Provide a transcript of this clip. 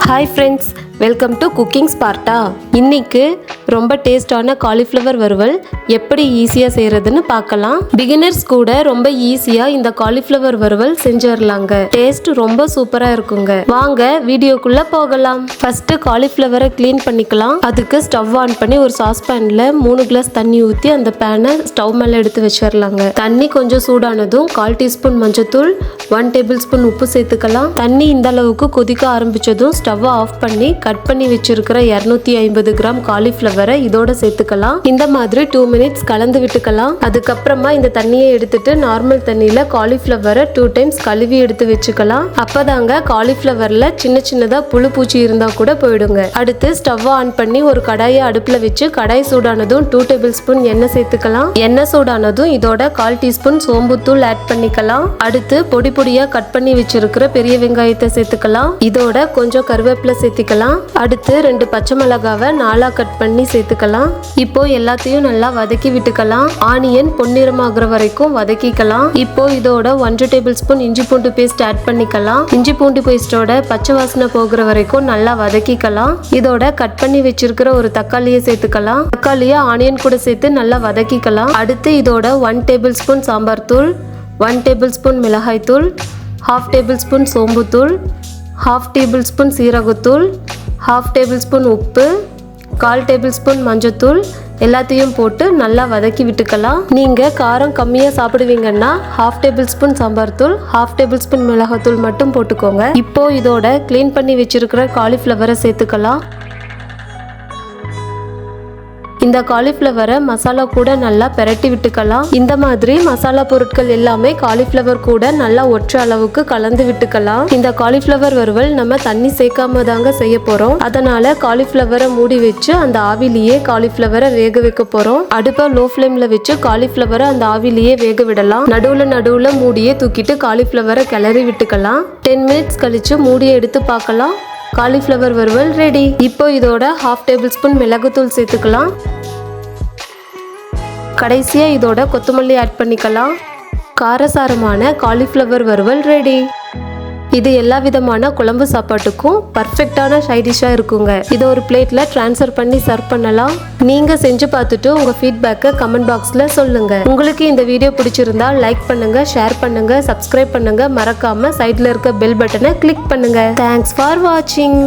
Hi friends, welcome to Cooking Sparta. இன்னைக்கு ரொம்ப டேஸ்டான காலிஃப்ளவர் வறுவல் எப்படி ஈஸியா செய்யறதுன்னு பார்க்கலாம். பிகினர்ஸ் கூட ரொம்ப ஈஸியா இந்த காலிஃப்ளவர் வறுவல் செஞ்சிரலாங்க. டேஸ்ட் ரொம்ப சூப்பரா இருக்குங்க. வாங்க வீடியோக்குள்ள போகலாம். ஃபர்ஸ்ட் காலிஃப்ளவரை க்ளீன் பண்ணிக்கலாம். அதுக்கு ஸ்டவ் ஆன் பண்ணி ஒரு சாஸ்பேன்ல 3 கிளாஸ் தண்ணி ஊத்தி அந்த பேனை ஸ்டவ் மேல எடுத்து வச்சிரலாங்க. தண்ணி கொஞ்சம் சூடானதும் 1/4 டீஸ்பூன் மஞ்சள்தூள், 1 டேபிள் ஸ்பூன் உப்பு சேர்த்துக்கலாம். தண்ணி இந்த அளவுக்கு கொதிக்க ஆரம்பிச்சதும் ஸ்டவ் ஆஃப் பண்ணி கட் பண்ணி வச்சிருக்கிற 250 கிராம் காலிஃப்ளவரை இதோட சேர்த்துக்கலாம். இந்த மாதிரி 2 மினிட்ஸ் கலந்து விட்டுக்கலாம். அதுக்கப்புறமா இந்த தண்ணியை எடுத்துட்டு நார்மல் தண்ணியில காலிஃப்ளவரை 2 டைம்ஸ் கழுவி எடுத்து வச்சுக்கலாம். அப்பதாங்க காலிஃப்ளவர்ல சின்ன சின்னதா புழு பூச்சி இருந்தா கூட போயிடுங்க. அடுத்து ஸ்டவ் ஆன் பண்ணி ஒரு கடாயை அடுப்புல வச்சு கடாய் சூடானதும் 2 டேபிள் ஸ்பூன் எண்ணெய் சேர்த்துக்கலாம். எண்ணெய் சூடானதும் இதோட 1/4 டீஸ்பூன் சோம்புத்தூள் ஆட் பண்ணிக்கலாம். அடுத்து பொடி பொடியா கட் பண்ணி வச்சிருக்கிற பெரிய வெங்காயத்தை சேர்த்துக்கலாம். இதோட கொஞ்சம் கருவேப்பிலை சேர்த்துக்கலாம். அடுத்து 2 பச்சை மிளகாவை 4 கட் பண்ணி சேர்த்துக்கலாம். இப்போ எல்லாத்தையும் நல்லா வதக்கி விட்டுக்கலாம். ஆனியன் பொன்னிறமாகிற வரைக்கும் வதக்கிக்கலாம். இப்போ இதோட 1 டேபிள் ஸ்பூன் இஞ்சி பூண்டு பேஸ்ட் ஆட் பண்ணிக்கலாம். இஞ்சி பூண்டு பேஸ்டோட பச்சை வாசனை போகிற வரைக்கும் நல்லா வதக்கிக்கலாம். இதோட கட் பண்ணி வச்சிருக்கிற ஒரு தக்காளியை சேர்த்துக்கலாம். தக்காளியை ஆனியன் கூட சேர்த்து நல்லா வதக்கிக்கலாம். அடுத்து இதோட 1 டேபிள் ஸ்பூன் சாம்பார் தூள், 1 டேபிள் ஸ்பூன் மிளகாய் தூள், 1/2 டேபிள் ஸ்பூன் சோம்புத்தூள், 1/2 டேபிள் ஸ்பூன் சீரகத்தூள், 1/2 டேபிள் ஸ்பூன் உப்பு, 1/4 டேபிள் ஸ்பூன் மஞ்சத்தூள் எல்லாத்தையும் போட்டு நல்லா வதக்கி விட்டுக்கலாம். நீங்க காரம் கம்மியா சாப்பிடுவீங்கன்னா 1/2 டேபிள் ஸ்பூன் சாம்பார் தூள், 1/2 டேபிள் ஸ்பூன் மிளகாத்தூள் மட்டும் போட்டுக்கோங்க. இப்போ இதோட க்ளீன் பண்ணி வச்சிருக்கிற காலிஃப்ளவரை சேர்த்துக்கலாம். இந்த காலிஃப்ளவரை மசாலா கூட நல்லா பெரட்டி விட்டுக்கலாம். இந்த மாதிரி மசாலா பொருட்கள் எல்லாமே காலிஃப்ளவர் கூட நல்லா ஒற்ற அளவுக்கு கலந்து விட்டுக்கலாம். இந்த காலிஃப்ளவர் வறுவல் நம்ம தண்ணி சேர்க்காம தாங்க செய்ய போறோம். அதனால காலிஃப்ளவரை மூடி வச்சு அந்த ஆவிலேயே காலிஃப்ளவரை வேக வைக்க போறோம். அடுப்பை லோ ஃப்ளேம்ல வச்சு காலிஃப்ளவரை அந்த ஆவிலேயே வேக விடலாம். நடுவுல மூடியை தூக்கிட்டு காலிஃப்ளவரை கிளறி விட்டுக்கலாம். 10 மினிட்ஸ் கழிச்சு மூடியை எடுத்து பார்க்கலாம். காலிஃப்ளவர் வறுவல் ரெடி. இப்போ இதோட 1/2 டேபிள் ஸ்பூன் மிளகுத்தூள் சேர்த்துக்கலாம். கடைசியா இதோட கொத்தமல்லி ஆட் பண்ணிக்கலாம். காரசாரமான காலிஃப்ளவர் வறுவல் ரெடி. இது எல்லா விதமான குழம்பு சாப்பாட்டுக்கும் பர்ஃபெக்டான சைட் டிஷ்ஷா இருக்குங்க. இதை ஒரு பிளேட்ல ட்ரான்ஸ்ஃபர் பண்ணி சர்வ் பண்ணலாம். நீங்க செஞ்சு பார்த்துட்டு உங்க ஃபீட்பேக்கை கமெண்ட் பாக்ஸ்ல சொல்லுங்க. உங்களுக்கு இந்த வீடியோ பிடிச்சிருந்தா லைக் பண்ணுங்க, ஷேர் பண்ணுங்க, சப்ஸ்கிரைப் பண்ணுங்க. மறக்காம சைட்ல இருக்க பெல் பட்டனை கிளிக் பண்ணுங்க. தேங்க்ஸ் ஃபார் வாட்சிங்.